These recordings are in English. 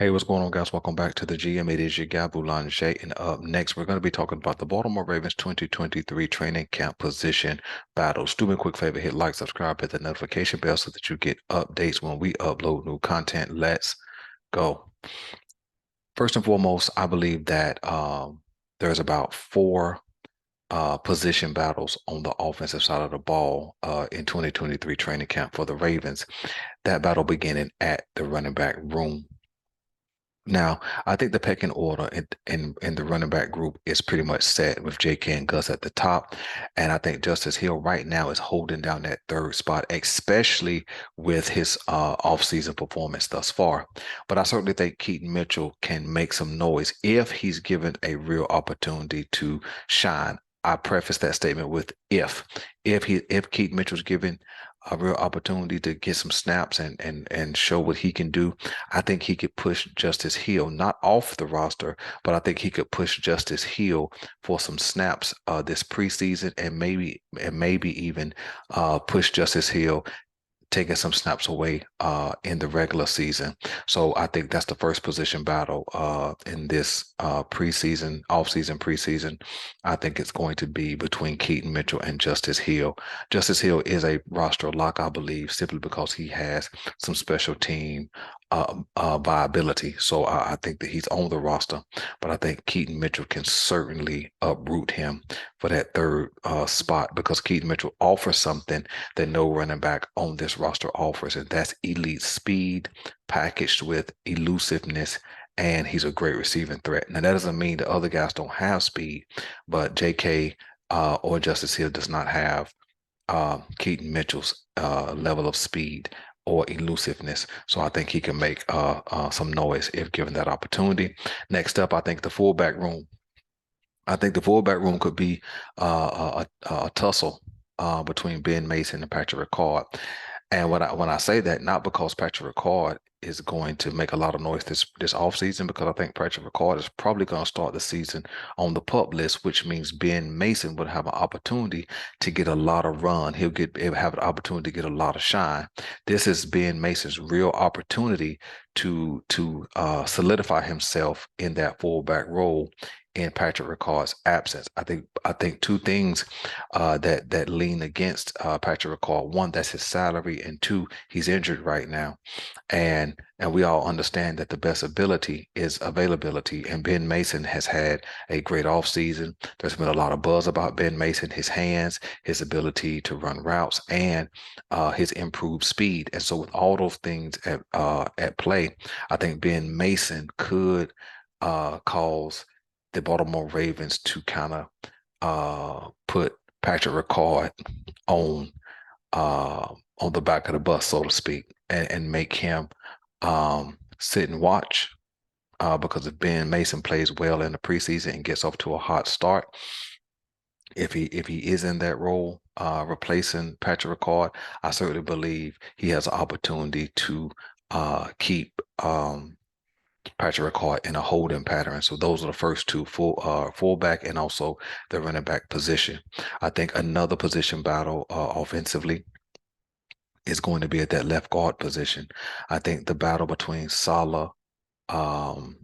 Hey, what's going on, guys? Welcome back to the GM. It is your guy, Boulanger. And up next, we're going to be talking about the Baltimore Ravens 2023 training camp position battles. Do me a quick favor, hit like, subscribe, hit the notification bell so that you get updates when we upload new content. Let's go. First and foremost, I believe that there's about four position battles on the offensive side of the ball in 2023 training camp for the Ravens. That battle beginning at the running back room. Now, I think the pecking order in the running back group is pretty much set with J.K. and Gus at the top. And I think Justice Hill right now is holding down that third spot, especially with his offseason performance thus far. But I certainly think Keaton Mitchell can make some noise if he's given a real opportunity to shine. I preface that statement with if. If Keaton Mitchell's given a real opportunity to get some snaps and show what he can do, I think he could push Justice Hill not off the roster, but I think he could push Justice Hill for some snaps this preseason and maybe even push Justice Hill taking some snaps away in the regular season. So I think that's the first position battle in this preseason. I think it's going to be between Keaton Mitchell and Justice Hill. Justice Hill is a roster lock, I believe, simply because he has some special team viability. So I think that he's on the roster, but I think Keaton Mitchell can certainly uproot him for that third spot because Keaton Mitchell offers something that no running back on this roster offers, and that's elite speed packaged with elusiveness, and he's a great receiving threat. Now, that doesn't mean the other guys don't have speed, but JK or Justice Hill does not have Keaton Mitchell's level of speed or elusiveness. So I think he can make some noise if given that opportunity. Next up, I think the fullback room. I think the fullback room could be a tussle between Ben Mason and Patrick Ricard. And when I say that, not because Patrick Ricard is going to make a lot of noise this offseason, because I think Patrick Ricard is probably going to start the season on the pup list, which means Ben Mason would have an opportunity to get a lot of run. He'll have an opportunity to get a lot of shine. This is Ben Mason's real opportunity to solidify himself in that fullback role in Patrick Ricard's absence. I think two things that lean against Patrick Ricard. One, that's his salary, and two, he's injured right now. And we all understand that the best ability is availability. And Ben Mason has had a great offseason. There's been a lot of buzz about Ben Mason, his hands, his ability to run routes, and his improved speed. And so with all those things at play, I think Ben Mason could cause the Baltimore Ravens to kind of put Patrick Ricard on on the back of the bus, so to speak, and make him sit and watch. Because if Ben Mason plays well in the preseason and gets off to a hot start, if he is in that role, replacing Patrick Ricard, I certainly believe he has an opportunity to keep Patrick Ricard in a holding pattern. So those are the first two, fullback and also the running back position. I think another position battle offensively is going to be at that left guard position. I think the battle between Saleh, um,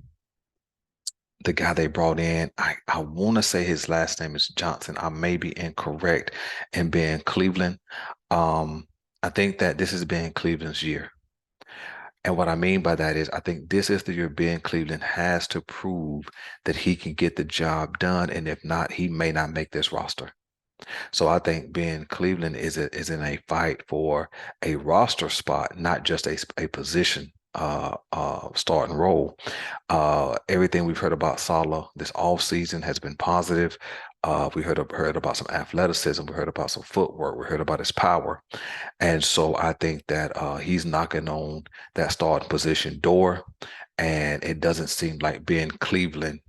the guy they brought in, I want to say his last name is Johnson. I may be incorrect, and Ben Cleveland. I think that this has been Cleveland's year. And what I mean by that is I think this is the year Ben Cleveland has to prove that he can get the job done. And if not, he may not make this roster. So I think Ben Cleveland is in a fight for a roster spot, not just a position starting role. Everything we've heard about Saleh this offseason has been positive. We heard about some athleticism. We heard about some footwork. We heard about his power. And so I think that he's knocking on that starting position door. And it doesn't seem like Ben Cleveland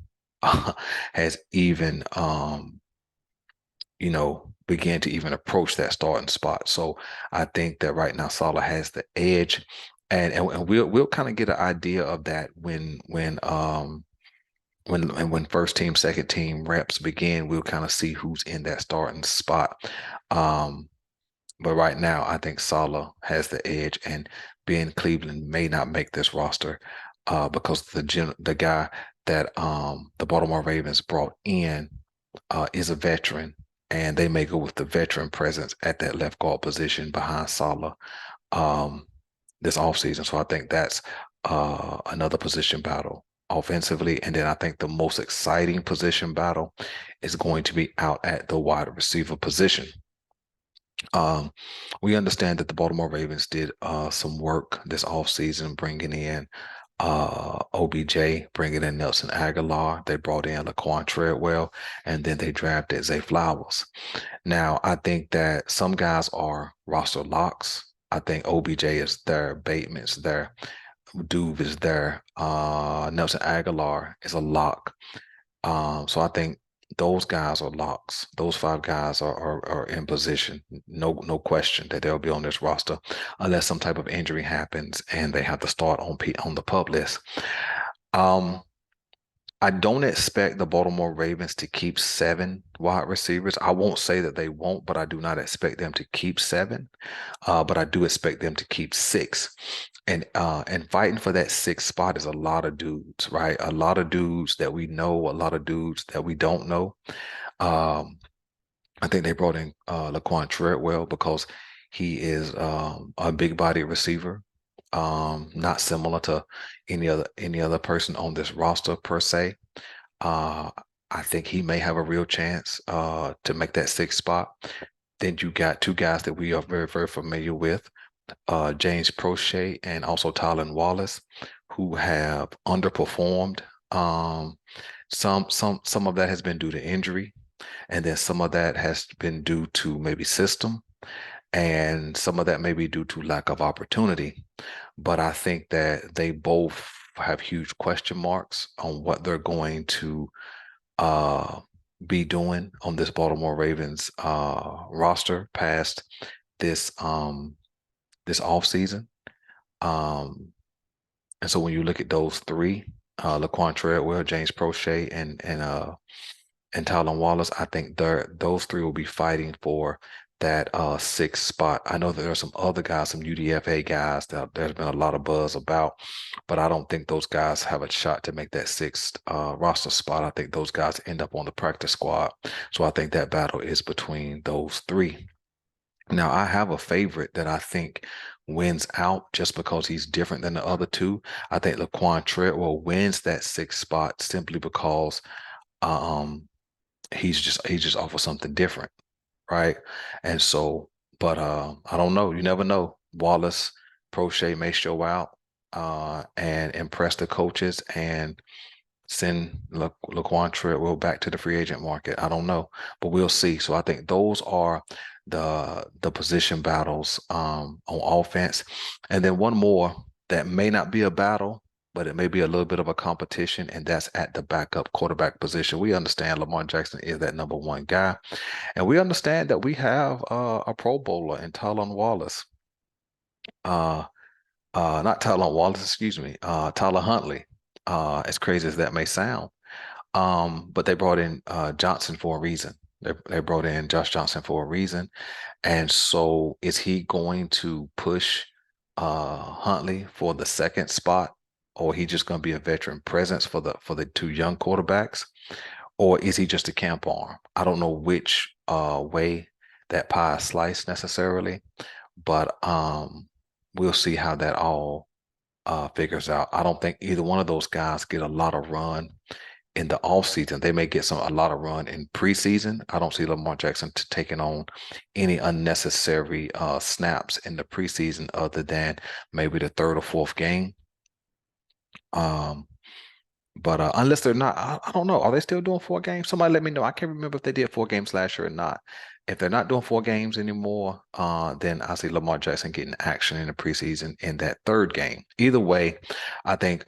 has even began to even approach that starting spot. So I think that right now Saleh has the edge, and we'll kind of get an idea of that when first team, second team reps begin. We'll kind of see who's in that starting spot. But right now, I think Saleh has the edge, and Ben Cleveland may not make this roster. because the guy that the Baltimore Ravens brought in is a veteran, and they may go with the veteran presence at that left guard position behind Saleh um, this offseason. So I think that's another position battle offensively. And then I think the most exciting position battle is going to be out at the wide receiver position. Um, we understand that the Baltimore Ravens did some work this offseason, bringing in OBJ, bringing in Nelson Aguilar. They brought in Laquan Treadwell, and then they drafted Zay Flowers. Now, I think that some guys are roster locks. I think OBJ is there, Bateman's there, Duve is there, Nelson Aguilar is a lock. So I think those guys are locks. Those five guys are in position. No question that they'll be on this roster unless some type of injury happens and they have to start on the PUP list. Um, I don't expect the Baltimore Ravens to keep 7 wide receivers. I won't say that they won't, but I do not expect them to keep 7. But I do expect them to keep 6. And fighting for that 6th spot is a lot of dudes, right? A lot of dudes that we know, a lot of dudes that we don't know. Um, I think they brought in Laquan Treadwell because he is a big body receiver, not similar to any other person on this roster per se. Uh, I think he may have a real chance to make that 6th spot. Then you got 2 guys that we are very, very familiar with, James Prochet and also Tylan Wallace, who have underperformed. Some of that has been due to injury, and then some of that has been due to maybe system, and some of that may be due to lack of opportunity. But I think that they both have huge question marks on what they're going to uh, be doing on this Baltimore Ravens roster past this offseason. And so when you look at those 3, Laquan Treadwell, James Prochet, and Tylan Wallace, I think those 3 will be fighting for that 6th spot. I know that there are some other guys, some UDFA guys that there's been a lot of buzz about, but I don't think those guys have a shot to make that 6th roster spot. I think those guys end up on the practice squad. So I think that battle is between those 3. Now, I have a favorite that I think wins out just because he's different than the other 2. I think Laquan Treadwell wins that 6th spot simply because um, he's just offers something different, right? And so, but I don't know. You never know. Wallace, Prochet may show out and impress the coaches and send Laquan Treadwell back to the free agent market. I don't know, but we'll see. So I think those are the position battles on offense. And then one more that may not be a battle, but it may be a little bit of a competition, and that's at the backup quarterback position. We understand Lamar Jackson is that number 1 guy, and we understand that we have a Pro Bowler in Tylan Wallace. Not Tylan Wallace, excuse me, Tyler Huntley. As crazy as that may sound, but they brought in Johnson for a reason. They brought in Josh Johnson for a reason. And so is he going to push Huntley for the 2nd spot, or he just going to be a veteran presence for the 2 young quarterbacks? Or is he just a camp arm? I don't know which way that pie is sliced necessarily, but we'll see how that all figures out. I don't think either one of those guys get a lot of run in the offseason. They may get a lot of run in preseason. I don't see Lamar Jackson taking on any unnecessary snaps in the preseason other than maybe the 3rd or 4th game. But unless they're not, I don't know. Are they still doing 4 games? Somebody let me know. I can't remember if they did 4 games last year or not. If they're not doing 4 games anymore, then I see Lamar Jackson getting action in the preseason in that 3rd game. Either way, I think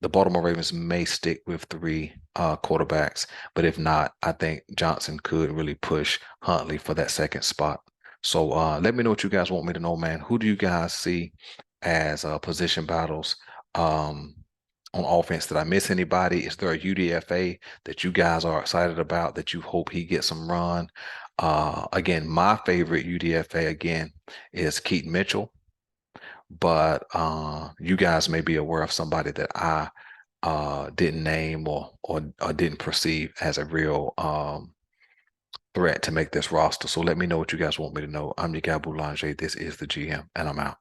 the Baltimore Ravens may stick with 3 quarterbacks, but if not, I think Johnson could really push Huntley for that 2nd spot. So let me know what you guys want me to know, man. Who do you guys see as position battles on offense? Did I miss anybody? Is there a UDFA that you guys are excited about that you hope he gets some run? Again, my favorite UDFA again is Keaton Mitchell. but you guys may be aware of somebody that I didn't name or didn't perceive as a real threat to make this roster. So let me know what you guys want me to know. I'm your guy Boulanger. This is the GM, and I'm out.